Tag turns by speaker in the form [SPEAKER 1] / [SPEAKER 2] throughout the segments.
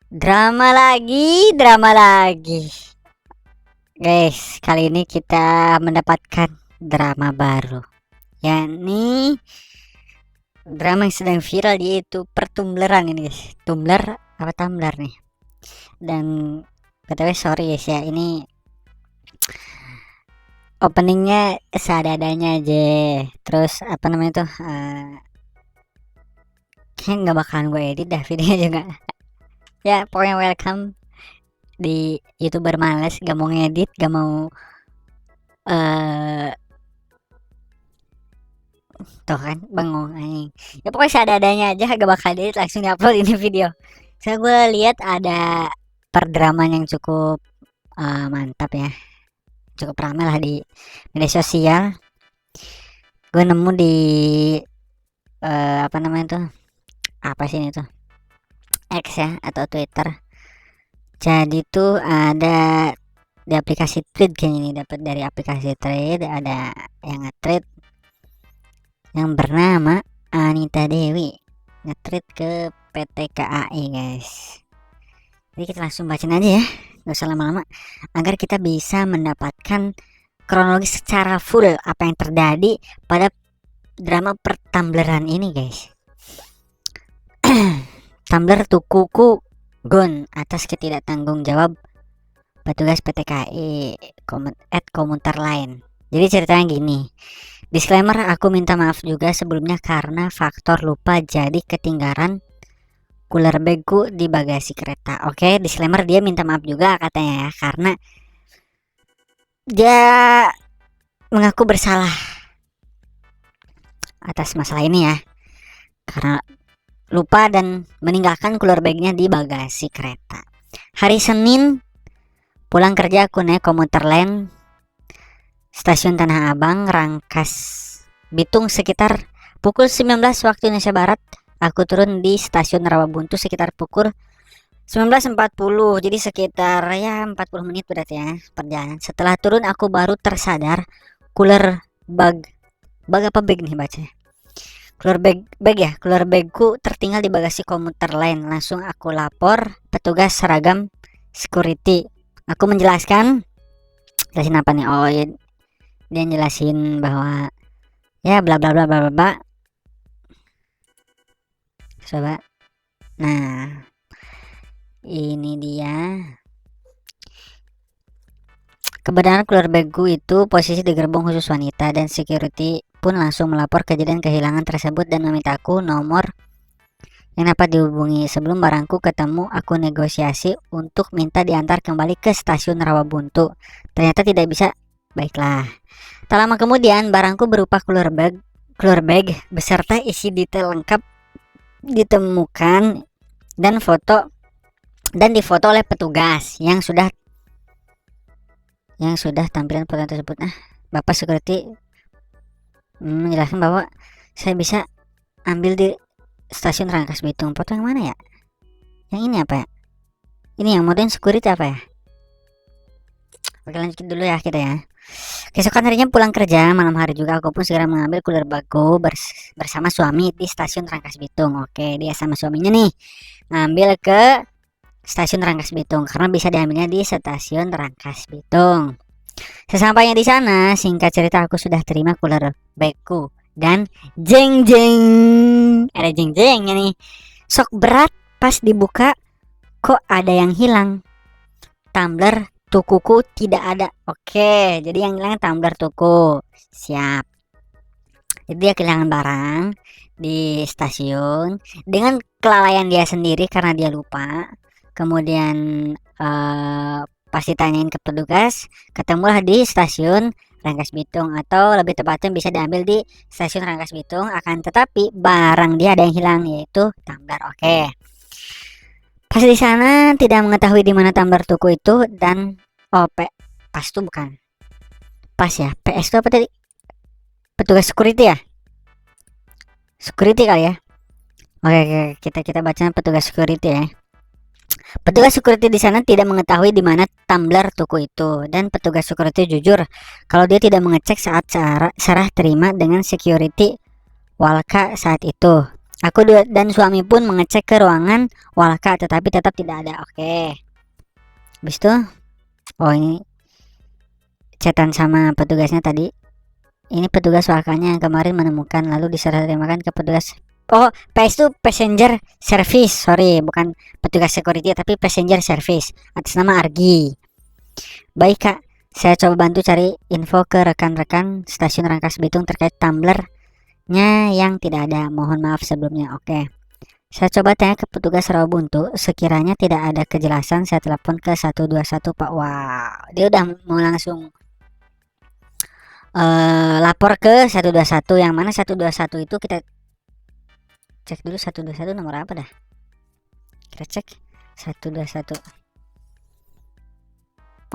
[SPEAKER 1] Drama lagi, drama lagi. Guys, kali ini kita mendapatkan drama baru. Yakni drama yang sedang viral yaitu pertumbleran ini, guys. Tumblr apa Tumblr nih. Dan btw sorry guys ya, ini openingnya seadanya aja. Terus apa namanya tuh? Kayaknya nggak bakalan gue edit dah videonya juga. Ya pokoknya welcome di youtuber males, gak mau ngedit, gak mau eh tuh kan bengong anjing. Ya pokoknya seadanya aja, gak bakal edit, langsung diupload ini video. Saya gue lihat ada perdramaan yang cukup mantap ya, cukup ramai lah di media sosial. Gue nemu di apa namanya tuh, apa sih ini tuh, X ya atau Twitter. Jadi tuh ada di aplikasi Thread, kayaknya ini dapat dari aplikasi Thread, ada yang nge-thread yang bernama Anita Dewi, nge-thread ke PT KAI guys. Jadi kita langsung bacain aja ya, gak usah lama-lama, agar kita bisa mendapatkan kronologis secara full apa yang terjadi pada drama pertumbleran ini guys. Tumblr tukuku gone atas ketidaktanggung jawab petugas PT KAI komuter lain. Jadi ceritanya gini. Disclaimer, aku minta maaf juga sebelumnya karena faktor lupa jadi ketinggalan cooler bagku di bagasi kereta. Oke, disclaimer, dia minta maaf juga katanya ya, karena dia mengaku bersalah atas masalah ini ya, karena lupa dan meninggalkan cooler bagnya di bagasi kereta. Hari Senin pulang kerja aku naik komuter lain Stasiun Tanah Abang, Rangkas Bitung sekitar pukul 19 waktu Indonesia Barat. Aku turun di Stasiun Rawabuntu sekitar pukul 19.40. Jadi sekitar ya 40 menit berarti ya perjalanan. Setelah turun aku baru tersadar cooler bag apa bag nih bacanya. Cooler bag ya, cooler bagku tertinggal di bagasi komuter lain. Langsung aku lapor petugas seragam security. Aku menjelaskan, jelasin apa nih? Oh ya, dia jelasin bahwa ya bla bla bla bla bla. Coba. Nah, ini dia. Kebenaran cooler bagku itu posisi di gerbong khusus wanita dan security pun langsung melapor kejadian kehilangan tersebut dan memintaku nomor yang dapat dihubungi. Sebelum barangku ketemu, aku negosiasi untuk minta diantar kembali ke stasiun Rawabuntu. Ternyata tidak bisa. Baiklah. Tak lama kemudian barangku berupa cooler bag beserta isi detail lengkap ditemukan dan difoto oleh petugas yang sudah tampilan foto tersebut. Bapak security menjelaskan bahwa saya bisa ambil di stasiun Rangkas Bitung. Foto yang mana ya? Yang ini apa ya? Ini yang modern security apa ya? Oke, lanjut dulu ya kita ya. Keesokan harinya pulang kerja malam hari juga aku pun segera mengambil cooler bagku bersama suami di stasiun Rangkas Bitung. Oke, dia sama suaminya nih ngambil ke stasiun Rangkas Bitung karena bisa diambilnya di stasiun Rangkas Bitung. Sesampainya di sana, singkat cerita aku sudah terima cooler bagku dan jeng jeng, ada jeng jengnya nih. Sok berat pas dibuka kok ada yang hilang. Tumbler tukuku tidak ada. Oke, jadi yang hilang tumbler tuku. Siap. Jadi dia kehilangan barang di stasiun dengan kelalaian dia sendiri karena dia lupa. Kemudian pas ditanyain ke petugas, ketemulah di stasiun Rangkas Bitung, atau lebih tepatnya bisa diambil di stasiun Rangkas Bitung. Akan tetapi barang dia ada yang hilang, yaitu tumbler. Oke. Pas di sana tidak mengetahui di mana tumbler tuku itu dan pas tuh bukan pas ya, PS itu apa tadi, petugas security ya, security kali ya. Oke, kita baca petugas security ya. Petugas security di sana tidak mengetahui di mana tumbler tuku itu, dan petugas security jujur kalau dia tidak mengecek saat serah terima dengan security Walka saat itu. Dan suami pun mengecek ke ruangan Walka tetapi tetap tidak ada. Oke. Habis itu, oh ini chatan sama petugasnya tadi. Ini petugas Walkanya yang kemarin menemukan lalu diserah terimakan ke petugas. Oh, PS itu passenger service. Sorry, bukan petugas security tapi passenger service atas nama Argi. Baik Kak, saya coba bantu cari info ke rekan-rekan stasiun Rangkas Bitung terkait tumblernya yang tidak ada. Mohon maaf sebelumnya. Oke. Saya coba tanya ke petugas Rawabuntu, sekiranya tidak ada kejelasan saya telepon ke 121 Pak. Wow, dia udah mau langsung lapor ke 121, yang mana 121 itu kita cek dulu 121 nomor apa dah. Kita cek 121.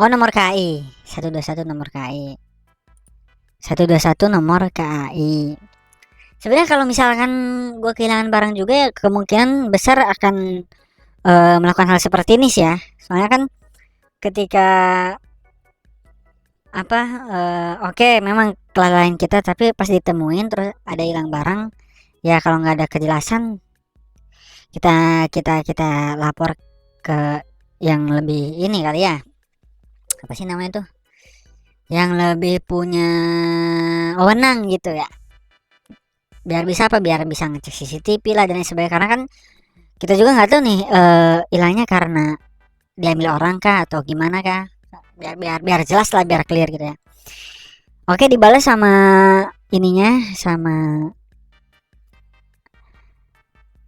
[SPEAKER 1] Oh, nomor KAI. 121 nomor KAI. 121 nomor KAI. Sebenarnya kalau misalkan gue kehilangan barang juga ya kemungkinan besar akan melakukan hal seperti ini sih ya. Soalnya kan ketika oke, memang kelalaian kita tapi pas ditemuin terus ada hilang barang, ya kalau nggak ada kejelasan kita lapor ke yang lebih ini kali ya, apa sih namanya tuh, yang lebih punya wewenang gitu ya, biar bisa ngecek CCTV lah dan lain sebagainya, karena kan kita juga nggak tahu nih hilangnya karena diambil orang kah atau gimana kah, biar jelas lah, biar clear gitu ya. Oke, dibalas sama ininya, sama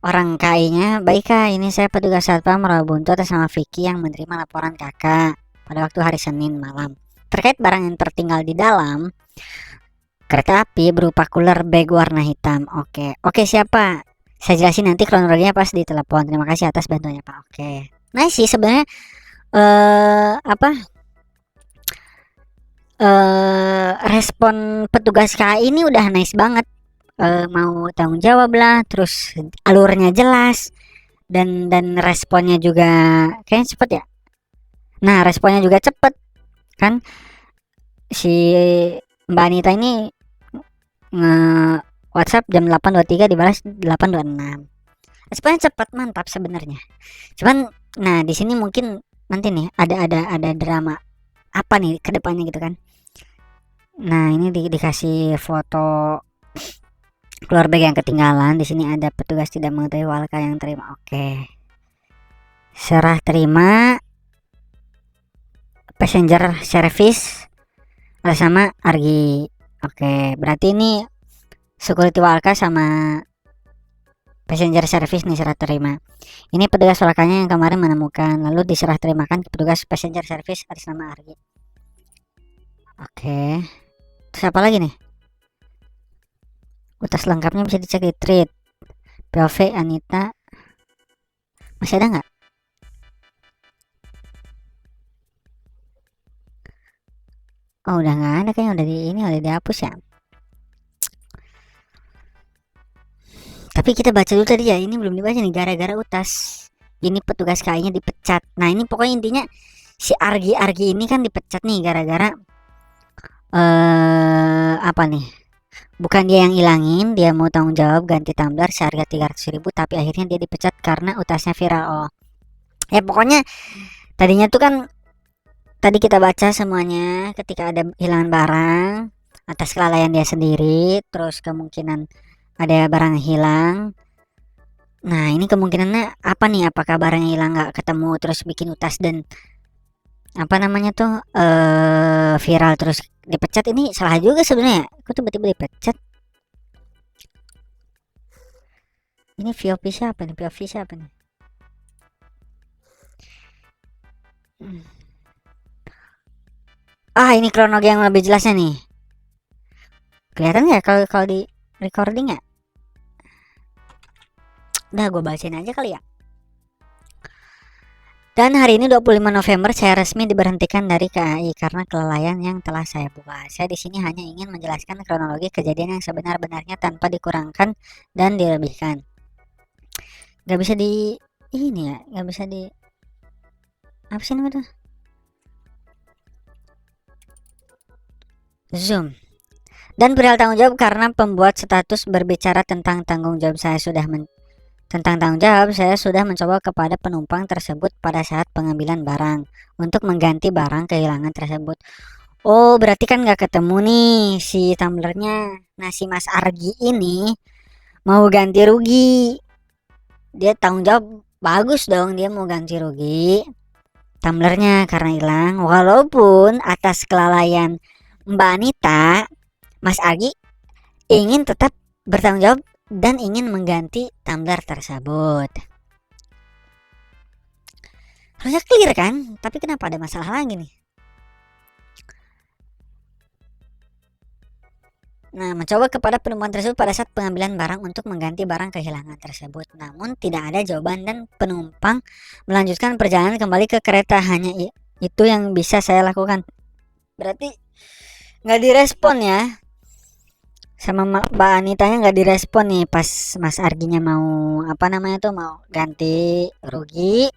[SPEAKER 1] orang KAI-nya. Baik Kak, ini saya petugas Satpam Rawabuntu atas nama Vicky yang menerima laporan Kakak pada waktu hari Senin malam terkait barang yang tertinggal di dalam kereta api berupa cooler bag warna hitam. Oke, siapa? Saya jelasin nanti kronologinya pas di telepon. Terima kasih atas bantuannya Pak. Oke. Nah sih sebenarnya apa respon petugas KAI ini udah nice banget, mau tanggung jawab lah, terus alurnya jelas dan responnya juga kayaknya cepet ya. Nah, responnya juga cepet kan, si Mbak Anita ini nge WhatsApp jam 8.23 dibalas 8.26. Responnya cepet, mantap sebenarnya. Cuman nah di sini mungkin nanti nih ada drama apa nih ke depannya gitu kan. Nah, ini dikasih foto keluarga yang ketinggalan. Di sini ada petugas tidak mengetahui Walka yang terima. Oke. Serah terima passenger service atas sama Argi. Oke, berarti ini security Walka sama passenger service nih serah terima. Ini petugas Walkanya yang kemarin menemukan lalu diserah terimakan ke petugas passenger service atas nama Argi. Oke. Terus apa lagi nih? Utas lengkapnya bisa dicek di tweet. POV Anita. Masih ada nggak? Oh, udah nggak ada kayaknya, udah dihapus ya. Tapi kita baca dulu tadi ya, ini belum dibaca nih, gara-gara Utas ini petugas KAI-nya dipecat. Nah, ini pokoknya intinya si Argi ini kan dipecat nih gara-gara apa nih? Bukan dia yang ilangin, dia mau tanggung jawab ganti tumbler seharga 300.000 tapi akhirnya dia dipecat karena utasnya viral. Oh. Ya pokoknya tadinya tuh kan tadi kita baca semuanya ketika ada hilangan barang atas kelalaian dia sendiri, terus kemungkinan ada barang hilang. Nah, ini kemungkinannya apa nih? Apakah barangnya hilang nggak ketemu terus bikin utas dan apa namanya tuh viral terus dipecat? Ini salah juga sebenarnya. Kok tiba-tiba dipecat? Ini POV siapa nih? POV siapa nih? Ah, ini kronologi yang lebih jelasnya nih. Kelihatan nggak kalau di recording ya? Udah gue bacain aja kali ya. Dan hari ini 25 November saya resmi diberhentikan dari KAI karena kelalaian yang telah saya buat. Saya di sini hanya ingin menjelaskan kronologi kejadian yang sebenar-benarnya tanpa dikurangkan dan dilebihkan. Gak bisa di ini ya, gak bisa di apa sih namanya tuh? Zoom. Dan perihal tanggung jawab karena pembuat status berbicara tentang tanggung jawab tentang tanggung jawab, saya sudah mencoba kepada penumpang tersebut pada saat pengambilan barang untuk mengganti barang kehilangan tersebut. Oh, berarti kan nggak ketemu nih si tumblernya. Nah, si Mas Argi ini mau ganti rugi. Dia tanggung jawab bagus dong, dia mau ganti rugi tumblernya karena hilang. Walaupun atas kelalaian Mbak Anita, Mas Argi ingin tetap bertanggung jawab dan ingin mengganti tumbler tersebut. Harusnya clear kan? Tapi kenapa ada masalah lagi nih? Nah, mencoba kepada penumpang tersebut pada saat pengambilan barang untuk mengganti barang kehilangan tersebut. Namun tidak ada jawaban dan penumpang melanjutkan perjalanan kembali ke kereta. Hanya itu yang bisa saya lakukan. Berarti nggak direspon ya sama Mbak Anitanya, nggak direspon nih pas Mas Arginya mau apa namanya tuh mau ganti rugi,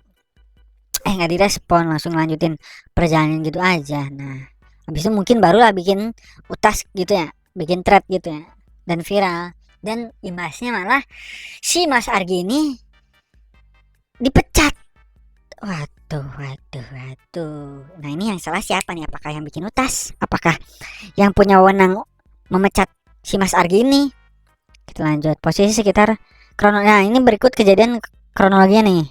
[SPEAKER 1] nggak direspon, langsung lanjutin perjalanan gitu aja. Nah, habis itu mungkin barulah bikin utas gitu ya, bikin thread gitu ya, dan viral. Dan imbasnya malah si Mas Argi ini dipecat. Waduh. Nah, ini yang salah siapa nih? Apakah yang bikin utas? Apakah yang punya wewenang memecat si Mas Argi ini? Kita lanjut. Posisi sekitar nah, ini berikut kejadian kronologinya nih.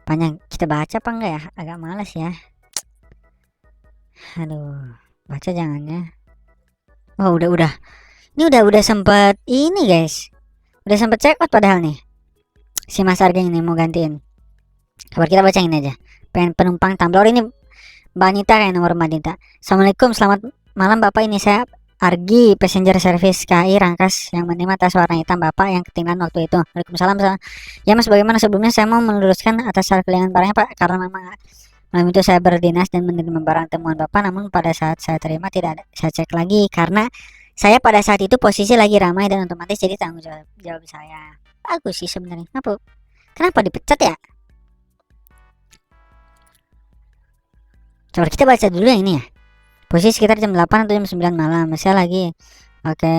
[SPEAKER 1] Panjang, kita baca apa enggak ya? Agak malas ya. Aduh, baca jangan ya. Oh, udah. Ini udah sempet ini guys. Udah sempet check out padahal nih. Si Mas Argi ini mau gantiin. Kabar kita baca ini aja. Pengen penumpang tumbler ini Mbak Anita kayak nomor Mbak Anita. Assalamualaikum, selamat malam Bapak, ini saya Argi, passenger service KAI Rangkas yang menerima tas warna hitam Bapak yang ketinggalan waktu itu. Waalaikumsalam. Ya Mas, bagaimana sebelumnya saya mau meluruskan atas hal kehilangan barangnya Pak, karena memang malam itu saya berdinas dan menerima barang temuan Bapak, namun pada saat saya terima tidak ada, saya cek lagi karena saya pada saat itu posisi lagi ramai dan otomatis jadi tanggung jawab saya. Bagus sih sebenarnya. Kenapa dipecat ya? Coba kita baca dulu yang ini ya. Posisi sekitar jam 8 atau jam 9 malam. Saya lagi. Oke.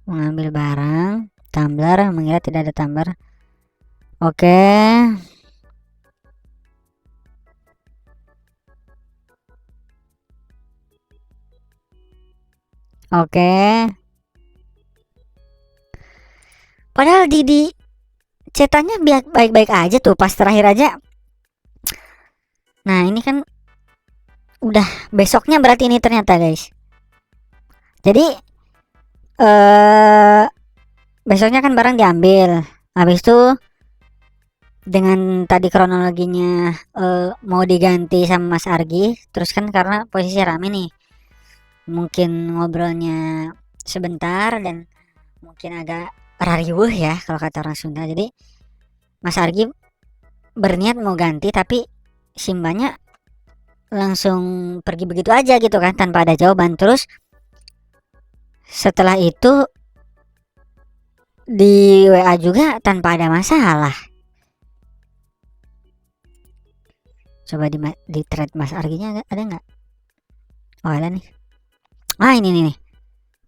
[SPEAKER 1] Mengambil barang. Tumbler. Mengira tidak ada tumbler. Oke. Oke. Padahal di cetannya baik-baik aja tuh pas terakhir aja. Nah, ini kan udah besoknya berarti ini ternyata guys. Jadi besoknya kan barang diambil. Habis itu dengan tadi kronologinya mau diganti sama Mas Argi, terus kan karena posisi rame nih. Mungkin ngobrolnya sebentar dan mungkin agak rariwuh ya kalau kata orang Sunda. Jadi Mas Argi berniat mau ganti tapi Simbanya langsung pergi begitu aja gitu kan tanpa ada jawaban. Terus setelah itu di WA juga tanpa ada masalah. Coba di thread Mas Arginya ada nggak? Oh ada nih. Ah ini nih.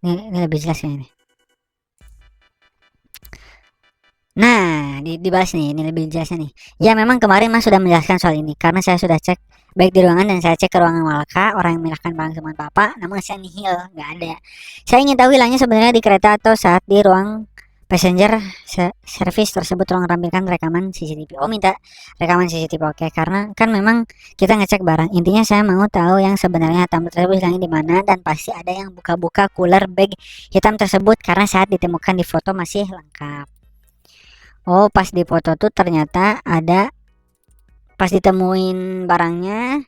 [SPEAKER 1] Ini lebih jelas ya ini. Nah, dibahas nih, ini lebih jelasnya nih. Ya memang kemarin Mas sudah menjelaskan soal ini karena saya sudah cek baik di ruangan dan saya cek ke ruangan Walaka, orang yang menyerahkan barang temuan Bapak, namun saya nihil, nggak ada. Saya ingin tahu hilangnya sebenarnya di kereta atau saat di ruang passenger service tersebut, tolong tampilkan rekaman CCTV. Oh, minta rekaman CCTV. Oke, karena kan memang kita ngecek barang. Intinya saya mau tahu yang sebenarnya tumbler tersebut hilangnya di mana dan pasti ada yang buka-buka cooler bag hitam tersebut karena saat ditemukan di foto masih lengkap. Oh, pas di foto tuh ternyata ada, pas ditemuin barangnya,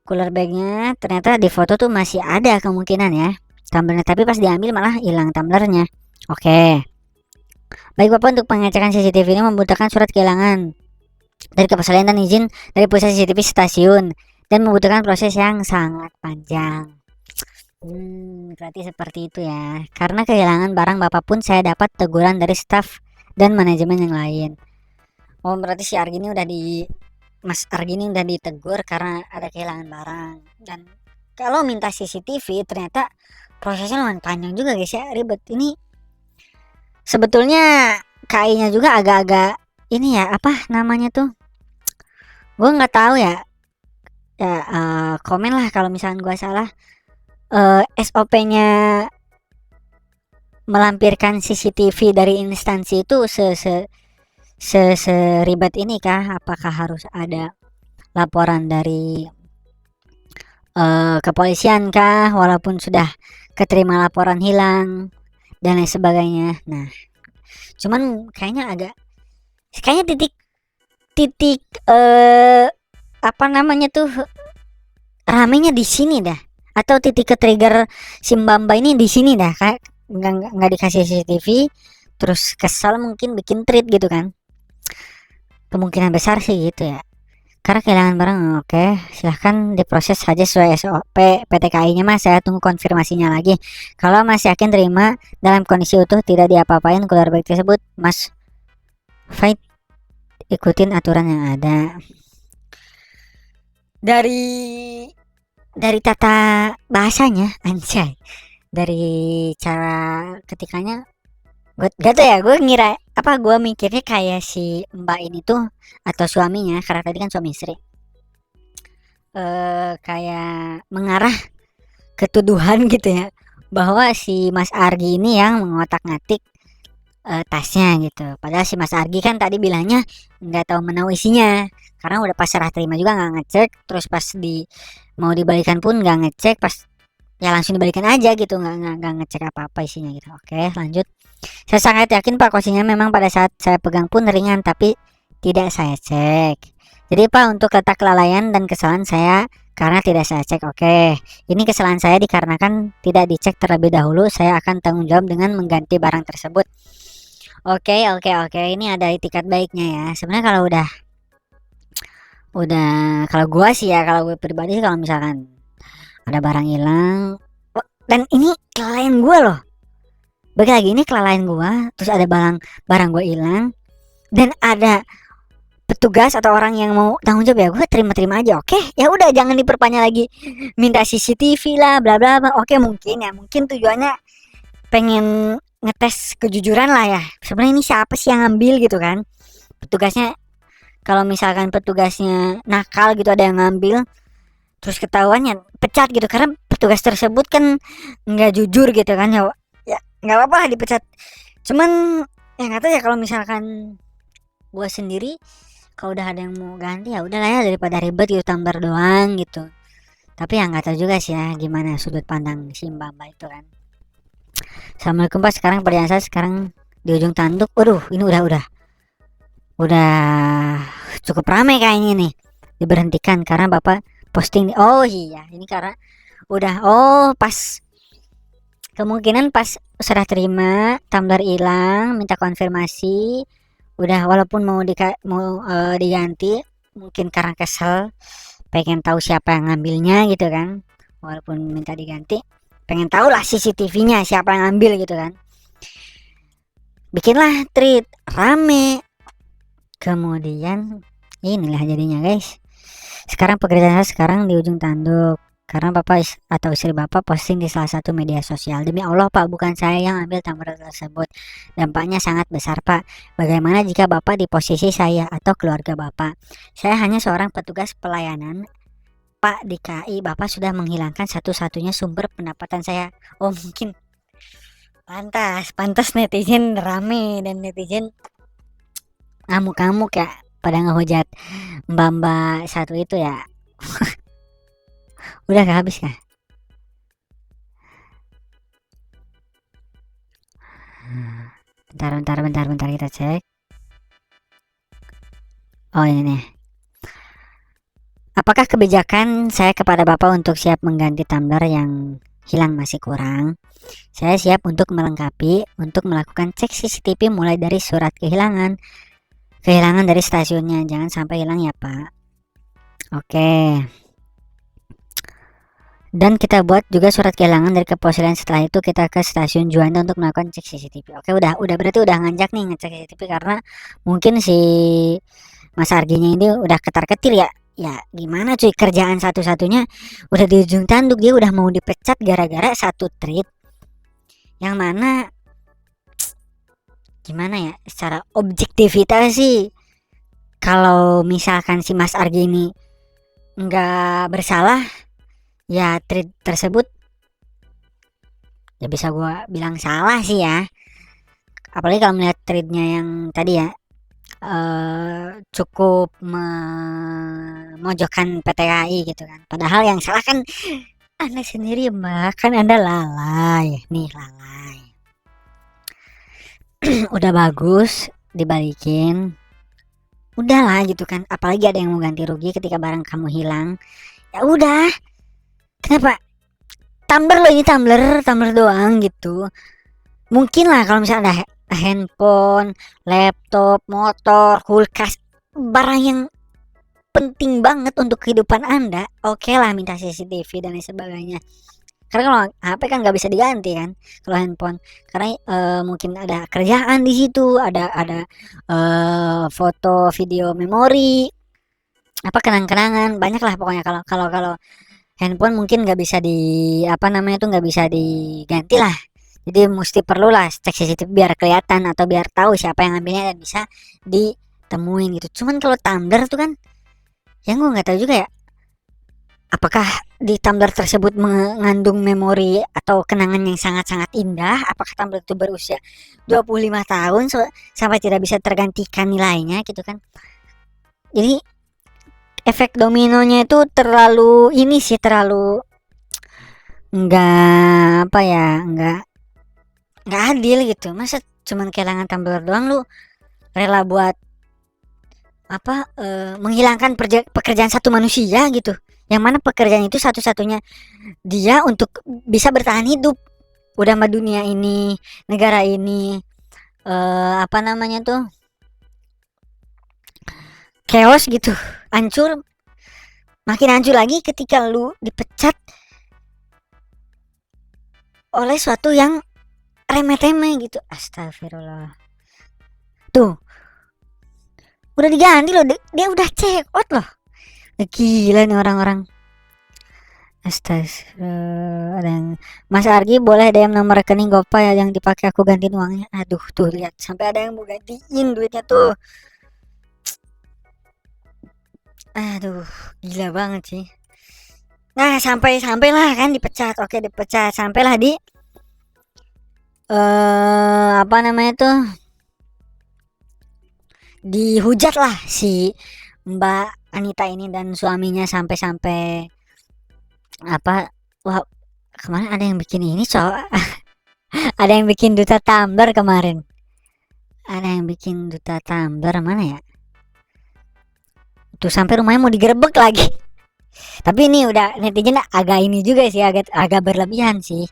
[SPEAKER 1] cooler bagnya, ternyata di foto tuh masih ada kemungkinan ya tumblernya, tapi pas diambil malah hilang tumblernya. Oke. Baik Bapak, untuk pengecekan CCTV ini membutuhkan surat kehilangan dari kepastian dan izin dari pusat CCTV stasiun dan membutuhkan proses yang sangat panjang. Berarti seperti itu ya. Karena kehilangan barang Bapak pun saya dapat teguran dari staf dan manajemen yang lain. Oh, berarti si Argi ini udah Mas Argini udah ditegur karena ada kehilangan barang. Dan kalau minta CCTV ternyata prosesnya lumayan panjang juga guys ya, ribet. Ini sebetulnya KI-nya juga agak-agak ini ya, apa namanya tuh? Gue nggak tahu ya. Ya komen lah kalau misalkan gue salah. SOP-nya melampirkan CCTV dari instansi itu seribet ini kah? Apakah harus ada laporan dari kepolisian kah, walaupun sudah keterima laporan hilang dan lain sebagainya. Nah, cuman kayaknya titik apa namanya tuh, ramenya di sini dah, atau titik ke trigger Simbamba ini di sini dah, kayak nggak dikasih CCTV terus kesal mungkin bikin tweet gitu kan, kemungkinan besar sih gitu ya. Karena kehilangan barang, oke, silahkan diproses saja sesuai SOP PTKI-nya mas. Saya tunggu konfirmasinya lagi. Kalau mas yakin terima dalam kondisi utuh tidak diapa-apain keluar baik tersebut, mas fight ikutin aturan yang ada. Dari tata bahasanya, anjay, dari cara ketikanya, gak tau ya, gue ngira apa, gue mikirnya kayak si mbak ini tuh atau suaminya, karena tadi kan suami istri, kayak mengarah ke tuduhan gitu ya, bahwa si Mas Argi ini yang mengotak-ngatik tasnya gitu. Padahal si Mas Argi kan tadi bilangnya nggak tahu menahu isinya, karena udah pas serah terima juga nggak ngecek, terus pas mau dibalikan pun nggak ngecek, pas ya langsung dibalikan aja gitu, nggak ngecek apa-apa isinya gitu. Oke, lanjut. Saya sangat yakin Pak kondisinya memang pada saat saya pegang pun ringan, tapi tidak saya cek. Jadi Pak, untuk letak kelalaian dan kesalahan saya karena tidak saya cek. Oke, ini kesalahan saya dikarenakan tidak dicek terlebih dahulu. Saya akan tanggung jawab dengan mengganti barang tersebut. Oke, oke. Ini ada itikat baiknya ya. Sebenarnya kalau udah kalau gua sih ya, kalau gue pribadi sih, kalau misalkan ada barang hilang, dan ini kelalaian gua loh. Bagi lagi ini kelalaian gua, terus ada barang gua hilang dan ada petugas atau orang yang mau tanggung jawab, ya gue terima aja. Oke, ya udah, jangan diperpanjang lagi, minta CCTV lah bla bla bla. Oke, mungkin tujuannya pengen ngetes kejujuran lah ya. Sebenarnya ini siapa sih yang ngambil gitu kan, petugasnya. Kalau misalkan petugasnya nakal gitu, ada yang ngambil terus ketahuannya pecat gitu, karena petugas tersebut kan nggak jujur gitu kan ya. Ya nggak apa-apa lah dipecat. Cuman ya nggak tahu ya, kalau misalkan gua sendiri, kalau udah ada yang mau ganti ya udahlah ya, daripada ribet gitu, tumbler doang gitu. Tapi ya nggak tahu juga sih ya gimana sudut pandang si mbak itu kan. Assalamualaikum Pak, sekarang perjalanan saya sekarang di ujung tanduk. Waduh, ini udah cukup ramai kayaknya nih. Diberhentikan karena Bapak posting. Oh iya, ini karena udah, pas kemungkinan pas serah terima tumbler hilang, minta konfirmasi, udah, walaupun mau diganti, mungkin karena kesel pengen tahu siapa yang ngambilnya gitu kan, walaupun minta diganti pengen tahu lah CCTV-nya siapa yang ngambil gitu kan, bikinlah tweet rame. Kemudian inilah jadinya guys. Sekarang pekerjaan saya sekarang di ujung tanduk karena bapak atau istri bapak posting di salah satu media sosial. Demi Allah Pak, bukan saya yang ambil tumbler tersebut. Dampaknya sangat besar Pak. Bagaimana jika bapak di posisi saya atau keluarga bapak? Saya hanya seorang petugas pelayanan Pak di KI. Bapak sudah menghilangkan satu-satunya sumber pendapatan saya. Oh mungkin pantas netizen rame dan netizen ngamuk-ngamuk ya, pada ngehujat mbak satu itu ya. Udah gak habis kah? Bentar kita cek. Oh ini nih. Apakah kebijakan saya kepada Bapak untuk siap mengganti tumbler yang hilang masih kurang? Saya siap untuk melengkapi, untuk melakukan cek CCTV mulai dari surat kehilangan dari stasiunnya. Jangan sampai hilang ya Pak. Oke. Dan kita buat juga surat kehilangan dari kepolisian. Setelah itu kita ke stasiun Juanda untuk melakukan cek CCTV. Oke, udah berarti udah nganjak nih ngecek CCTV, karena mungkin si Mas Arginya ini udah ketar-ketir ya. Ya gimana cuy, kerjaan satu-satunya udah di ujung tanduk, dia udah mau dipecat gara-gara satu tweet yang mana gimana ya, secara objektivitas sih kalau misalkan si Mas Argi ini nggak bersalah, ya tweet tersebut ya bisa gua bilang salah sih ya. Apalagi kalau melihat tweetnya yang tadi ya, cukup memojokkan PT KAI gitu kan. Padahal yang salah kan Anda sendiri Mbak, kan Anda lalai. Nih lalai. Udah bagus dibalikin. Udahlah gitu kan. Apalagi ada yang mau ganti rugi ketika barang kamu hilang. Ya udah. Kenapa? Tumbler lo ini tumbler doang gitu. Mungkin lah kalau misalnya ada handphone, laptop, motor, kulkas, barang yang penting banget untuk kehidupan Anda, oke lah minta CCTV dan lain sebagainya. Karena kalau HP kan nggak bisa diganti kan, kalau handphone, karena mungkin ada kerjaan di situ, ada foto, video, memori, apa kenang-kenangan, banyak lah pokoknya. Kalau handphone mungkin nggak bisa di apa namanya tuh nggak bisa diganti lah. Jadi mesti perlu lah cek CCTV biar kelihatan atau biar tahu siapa yang ngambilnya dan bisa ditemuin gitu. Cuman kalau tumbler tuh kan, yang gue nggak tahu juga ya, apakah di tumbler tersebut mengandung memori atau kenangan yang sangat-sangat indah, apakah tumbler itu berusia 25 tahun sampai tidak bisa tergantikan nilainya gitu kan. Jadi efek dominonya itu terlalu ini sih, terlalu nggak apa ya, nggak adil gitu. Masa cuman kehilangan tumbler doang lu rela buat apa, menghilangkan pekerjaan satu manusia gitu, yang mana pekerjaan itu satu-satunya dia untuk bisa bertahan hidup. Udah mah dunia ini, negara ini, apa namanya tuh, chaos gitu, hancur, makin hancur lagi ketika lu dipecat oleh suatu yang remeh-temeh gitu. Astagfirullah. Tuh, udah diganti loh, dia udah check out loh. Gila nih orang-orang. Astaga, ada yang Mas Argi boleh DM nomor rekening GoPay ya yang dipakai aku gantiin uangnya. Aduh, tuh lihat sampai ada yang mau gantiin duitnya tuh. Aduh, gila banget sih. Nah, sampailah kan dipecat. Oke, dipecat. Sampailah di apa namanya tuh? Dihujat lah si Mbak Anita ini dan suaminya sampai apa, wah kemarin ada yang bikin ini ada yang bikin duta tumbler kemarin, ada yang bikin duta tumbler mana ya tuh, sampai rumahnya mau digerebek lagi. Tapi ini udah netizen agak ini juga sih, agak berlebihan sih,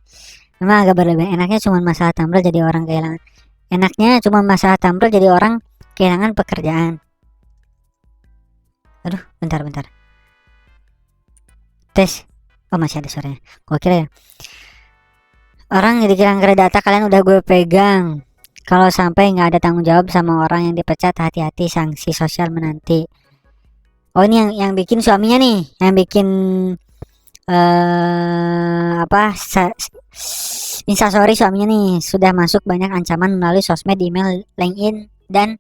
[SPEAKER 1] memang agak berlebihan. Enaknya cuma masalah tumbler jadi orang kehilangan, enaknya cuma masalah tumbler jadi orang kehilangan pekerjaan. Aduh, bentar tes. Oh masih ada suaranya, gua kira ya orang jadi kira data kalian udah gue pegang. Kalau sampai nggak ada tanggung jawab sama orang yang dipecat, hati-hati sanksi sosial menanti. Oh ini yang bikin suaminya nih, yang bikin apa instastory suaminya nih, sudah masuk banyak ancaman melalui sosmed, email, LinkedIn, dan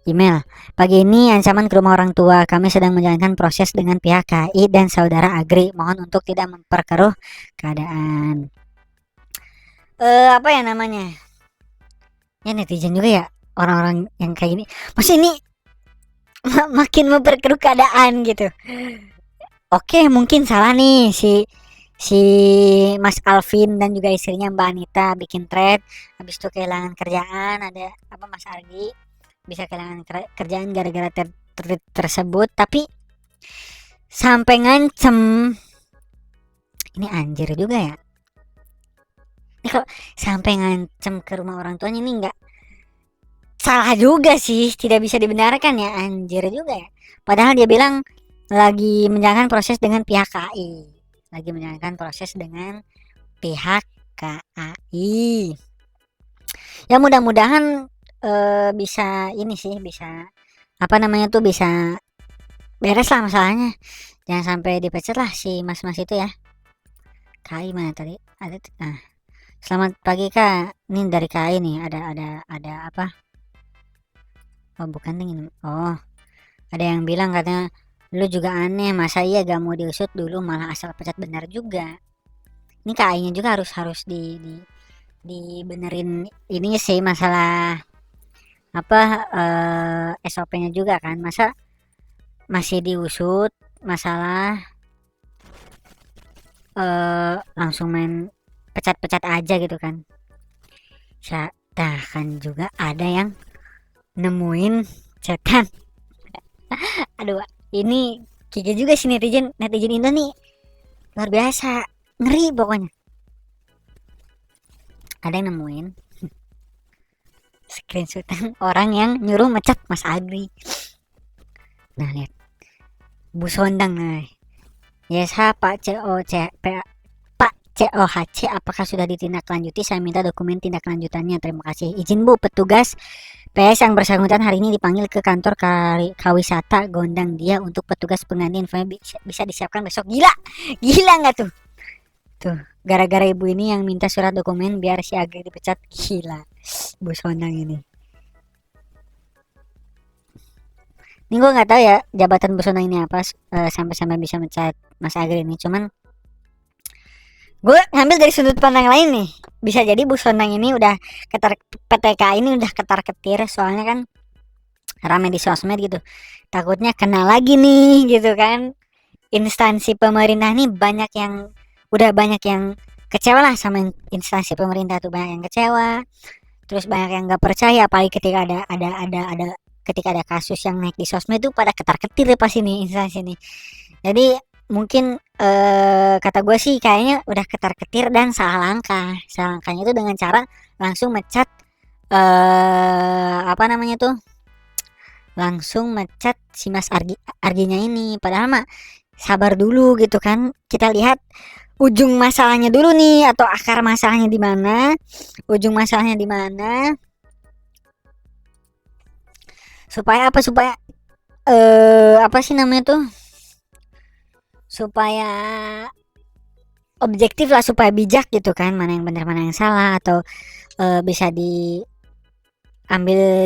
[SPEAKER 1] email. Pagi ini ancaman ke rumah orang tua. Kami sedang menjalankan proses dengan pihak KAI dan saudara Agri. Mohon untuk tidak memperkeruh keadaan. Apa ya namanya? Ya netizen juga ya, orang-orang yang kayak gini. Maksudnya ini makin memperkeruh keadaan gitu. Oke, mungkin salah nih si Mas Alvin dan juga istrinya Mbak Anita bikin thread, habis itu kehilangan kerjaan. Ada apa, Mas Argi bisa kehilangan kerjaan gara-gara tersebut, tapi sampai ngancem. Ini anjir juga ya. Ini kalau sampai ngancem ke rumah orang tuanya ini nggak salah juga sih, tidak bisa dibenarkan ya, anjir juga ya. Padahal dia bilang lagi menjalankan proses dengan pihak KAI, lagi menjalankan proses dengan pihak KAI. Ya mudah-mudahan bisa ini sih, bisa apa namanya tuh bisa beres lah masalahnya. Jangan sampai dipecat lah si mas-mas itu ya. KAI mana tadi? Ada nah. Selamat pagi Kak. Ini dari KAI nih. Ada apa? Oh, bukan nih. Oh, ada yang bilang katanya lu juga aneh, masa iya gak mau diusut dulu malah asal pecat, benar juga. Ini KAI-nya juga harus harus dibenerin ini sih masalah apa SOP-nya juga kan. Masa masih diusut masalah langsung main pecat-pecat aja gitu kan. Kan juga ada yang nemuin cetan. Aduh, ini kiki juga sih netizen netizen Indo nih, luar biasa, ngeri pokoknya. Ada yang nemuin screenshotan orang yang nyuruh mecat Mas Agri. Nah lihat, Bu Sondang nih. Yes ha Pak Pak COHC, apakah sudah ditindaklanjuti? Saya minta dokumen tindak lanjutannya. Terima kasih. Izin Bu, petugas PS yang bersangkutan hari ini dipanggil ke kantor Kawisata Gondang Dia untuk petugas pengganti. Infonya bisa disiapkan besok. Gila, gila nggak tuh? Tuh, gara-gara ibu ini yang minta surat dokumen biar si Agri dipecat. Gila, Bu Sondang ini. Ini gue nggak tahu ya jabatan Bu Sondang ini apa sampai-sampai bisa mencat Mas Agri ini. Cuman gue ngambil dari sudut pandang lain nih, bisa jadi Bu Sondang ini udah PTK ini udah ketar-ketir, soalnya kan rame di sosmed gitu, takutnya kena lagi nih gitu kan. Instansi pemerintah nih banyak yang kecewa lah sama instansi pemerintah tuh, banyak yang kecewa, terus banyak yang nggak percaya, apalagi ketika ada ketika ada kasus yang naik di sosmed tuh pada ketar-ketir ya pas ini instansi ini. Jadi mungkin kata gue sih kayaknya udah ketar-ketir dan salah langkah. Salah langkahnya itu dengan cara langsung mecat apa namanya tuh? Langsung mecat si Mas Arginya ini. Padahal mah sabar dulu gitu kan. Kita lihat ujung masalahnya dulu nih, atau akar masalahnya di mana? Ujung masalahnya di mana? Supaya apa? Supaya apa sih namanya tuh? Supaya objektif lah, supaya bijak gitu kan, mana yang benar mana yang salah, atau bisa diambil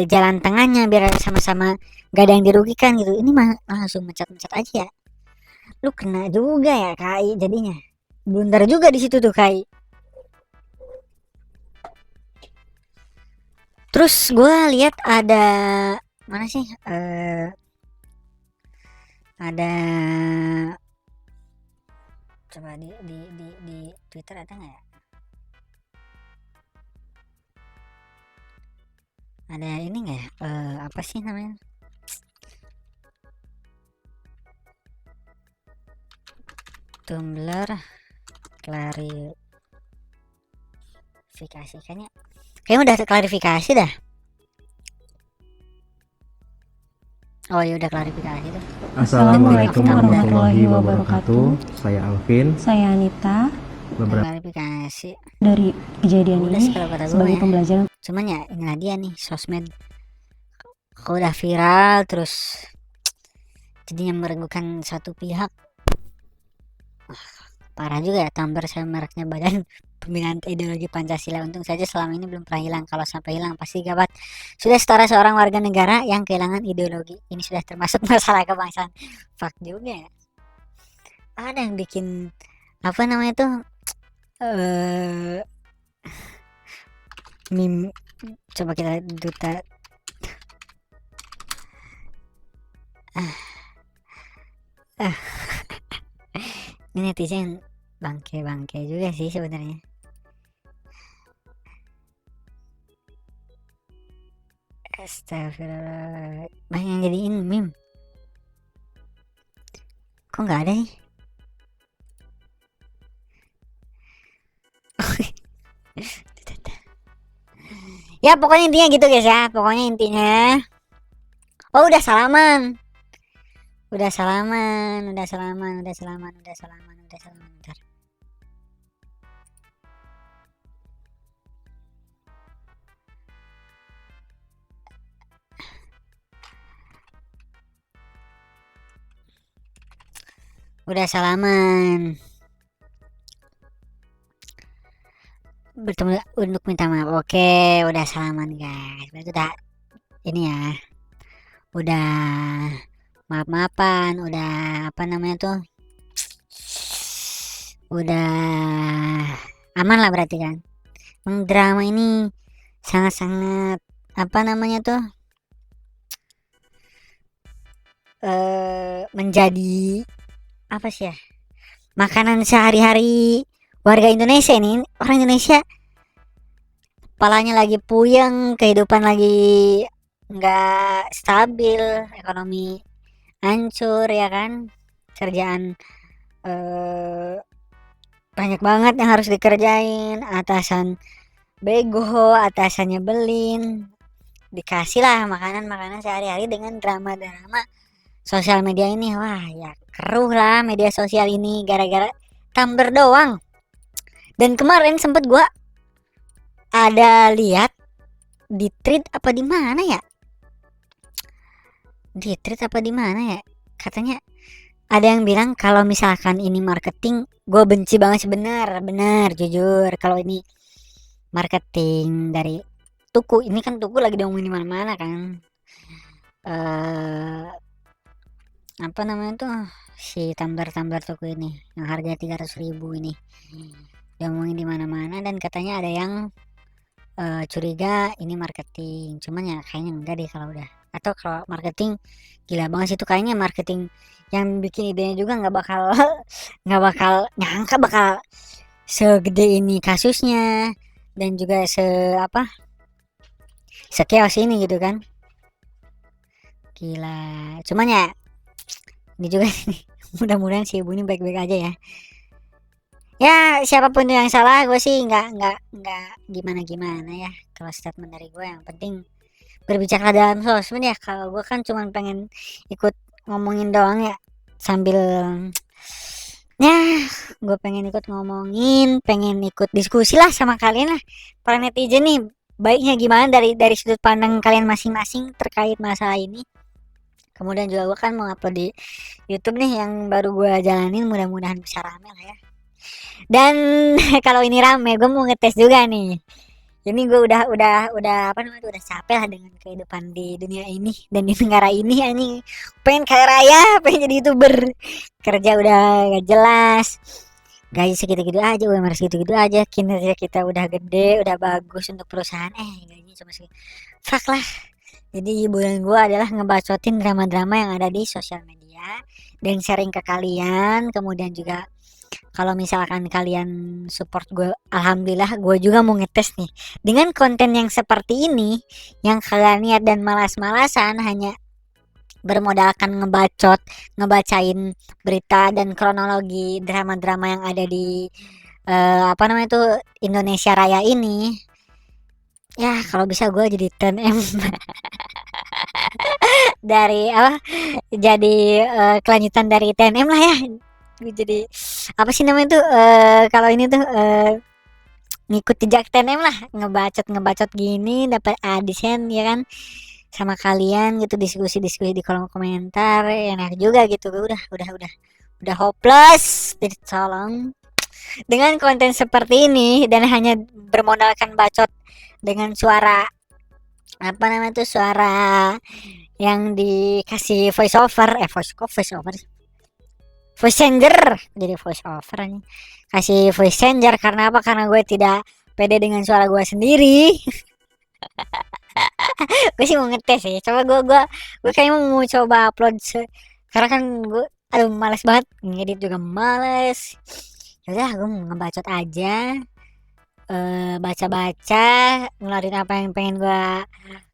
[SPEAKER 1] jalan tengahnya biar sama-sama gak ada yang dirugikan gitu. Ini mah langsung mencat-mencat aja ya. Lu kena juga ya KAI jadinya, blunder juga di situ tuh KAI. Terus gue lihat ada mana sih ada, coba di Twitter ada nggak ya? Ada ini nggak ya? Apa sih namanya? Tumblr klarifikasi kayaknya. Kayaknya udah klarifikasi dah. Oh ya udah klarifikasi tuh.
[SPEAKER 2] Assalamualaikum warahmatullahi wabarakatuh. Saya Alvin.
[SPEAKER 3] Saya Anita.
[SPEAKER 1] Klarifikasi
[SPEAKER 3] dari kejadian
[SPEAKER 1] udah
[SPEAKER 3] ini
[SPEAKER 1] sih kalau kata gue
[SPEAKER 3] sebagai
[SPEAKER 1] ya.
[SPEAKER 3] pembelajaran.
[SPEAKER 1] Cuman ya inilah dia nih sosmed, kok udah viral terus jadinya merugikan satu pihak. Parah juga ya, Tumblr saya mereknya Badan Pembinaan Ideologi Pancasila. Untung saja selama ini belum pernah hilang. Kalau sampai hilang pasti gawat. Sudah setara seorang warga negara yang kehilangan ideologi. Ini sudah termasuk masalah kebangsaan. Fuck juga ya. Ada yang bikin apa namanya tuh meme. Coba kita duta ini netizen bangke juga sih sebenarnya. Astagfirullah, banyak yang jadiin meme. Kok nggak ada nih? Ya pokoknya intinya gitu guys ya. Pokoknya intinya, oh udah salaman. Udah salaman. Bentar. Udah salaman. Bertemu untuk minta maaf. Oke, udah salaman guys. Berarti udah ini ya. Udah maaf-maafan, udah apa namanya tuh? Udah aman lah berarti kan. Drama ini sangat-sangat apa namanya tuh? Menjadi apa sih ya? Makanan sehari-hari warga Indonesia ini. Orang Indonesia kepalanya lagi puyeng, kehidupan lagi nggak stabil, ekonomi hancur ya kan, kerjaan eh, banyak banget yang harus dikerjain, atasan bego, atasannya nyebelin, dikasih lah makanan-makanan sehari-hari dengan drama-drama sosial media ini. Wah ya keruh lah media sosial ini gara-gara Tumblr doang. Dan kemarin sempet gua ada lihat di tweet apa di mana ya, di tweet apa di mana ya, katanya ada yang bilang kalau misalkan ini marketing, gue benci banget sih, bener jujur kalau ini marketing dari Tuku. Ini kan Tuku lagi diomongin di mana-mana kan, eh apa namanya tuh, si tumbler Tuku ini yang harga 300.000 ini diomongin di mana-mana, dan katanya ada yang curiga ini marketing. Cuman ya kayaknya enggak deh kalau udah, atau kalau marketing gila banget sih itu, kayaknya marketing yang bikin idenya juga nggak bakal nggak bakal nyangka bakal segede ini kasusnya, dan juga apa, sekios ini gitu kan, gila. Cuman ya ini juga mudah-mudahan si ibu ini baik-baik aja ya. Ya siapapun yang salah, gue sih nggak gimana gimana ya kalau statement dari gue. Yang penting berbicara dalam sosmed ya. Kalau gue kan cuman pengen ikut ngomongin doang ya, sambil ya gue pengen ikut ngomongin, pengen ikut diskusi lah sama kalian lah para netizen nih, baiknya gimana dari sudut pandang kalian masing-masing terkait masalah ini. Kemudian juga gue kan mau upload di YouTube nih yang baru gue jalanin, mudah-mudahan bisa rame lah ya. Dan kalau ini rame, gue mau ngetes juga nih. Ini gue udah apa namanya tuh, udah capek lah dengan kehidupan di dunia ini dan di negara ini. Ini pengen kaya raya, pengen jadi YouTuber, kerja udah gak jelas, gaji segitu-gitu aja, UMR segitu-gitu aja, kinerja kita udah gede, udah bagus untuk perusahaan, gajinya cuma segitu. Fuck lah. Jadi hiburan gue adalah ngebacotin drama-drama yang ada di sosial media dan sharing ke kalian. Kemudian juga kalau misalkan kalian support gue, alhamdulillah. Gue juga mau ngetes nih dengan konten yang seperti ini, yang kalian lihat dan malas-malasan hanya bermodalkan ngebacot, ngebacain berita dan kronologi drama-drama yang ada di apa namanya itu, Indonesia Raya ini. Ya kalau bisa gue jadi 10M dari apa, jadi kelanjutan dari 10M lah ya. Gue jadi apa sih namanya tuh, kalau ini tuh ngikut jejak 10M lah, ngebacot gini dapat AdSense ya kan, sama kalian gitu, diskusi-diskusi di kolom komentar, enak juga gitu. Udah hopeless jadi tolong dengan konten seperti ini dan hanya bermodalkan bacot dengan suara apa namanya tuh, suara yang dikasih voice over, voice changer, jadi voice over nih, kasih voice changer. Karena apa? Karena gue tidak pede dengan suara gue sendiri. Gue sih mau ngetes ya, coba gue kayaknya mau coba upload karena kan gue aduh males banget ngedit juga males. Ya udah gue mau ngebacot aja, baca-baca, ngeluarin apa yang pengen gue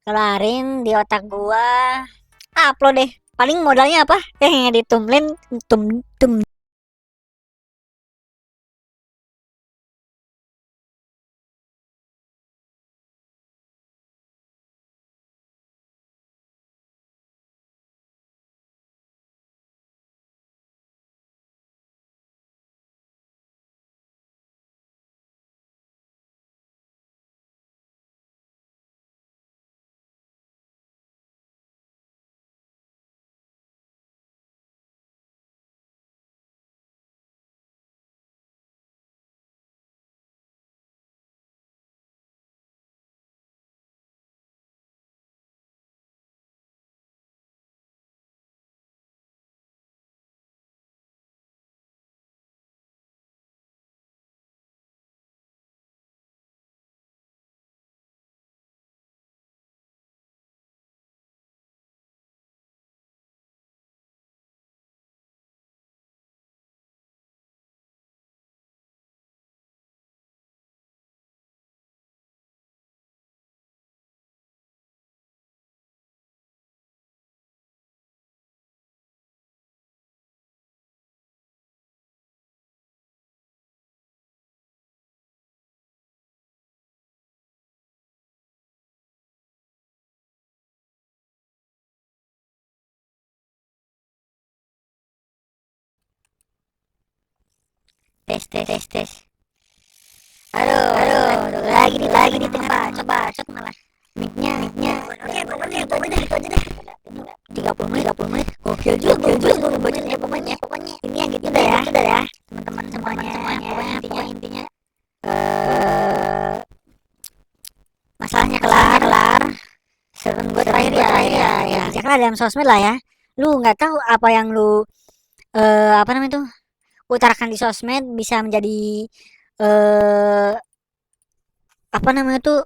[SPEAKER 1] keluarin di otak gue, upload deh. Paling modalnya apa, ngedit tumlin tum tes. Aduh, lagi di tengah. Coba malah. Mic-nya. Oke, pokoknya itu aja deh. 30 menit. Gokil juga bacanya pokoknya. Ini yang gitu dah ya. Teman-teman semuanya. Pokoknya intinya masalahnya kelar. Saran gue terakhir ya. Bijaklah dalam sosmed lah ya. Lu nggak tahu apa yang lu apa namanya tuh utarakan di sosmed bisa menjadi apa namanya tuh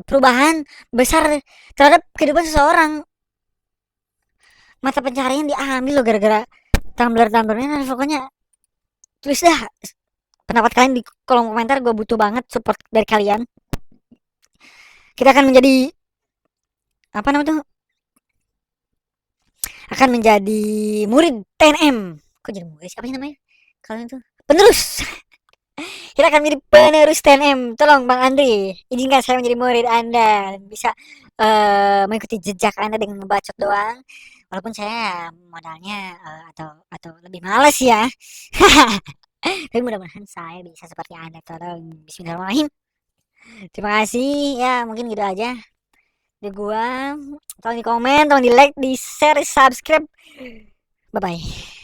[SPEAKER 1] perubahan besar terhadap kehidupan seseorang. Mata pencaharian diambil loh gara-gara tumblernya. Nah, pokoknya tulis dah pendapat kalian di kolom komentar. Gue butuh banget support dari kalian. Kita akan menjadi apa namanya tuh akan menjadi murid TNM. Kok jadi murid? Siapa sih namanya kalian tuh? Penerus. Kita akan menjadi penerus TNM. Tolong Bang Andri, izinkan saya menjadi murid Anda dan bisa mengikuti jejak Anda dengan ngebacot doang. Walaupun saya modalnya atau lebih malas ya. Tapi mudah-mudahan saya bisa seperti Anda. Tolong bismillahirrahmanirrahim. Terima kasih ya, mungkin gitu aja dari gua. Tolong di komen, tolong di like, di share, subscribe. Bye bye.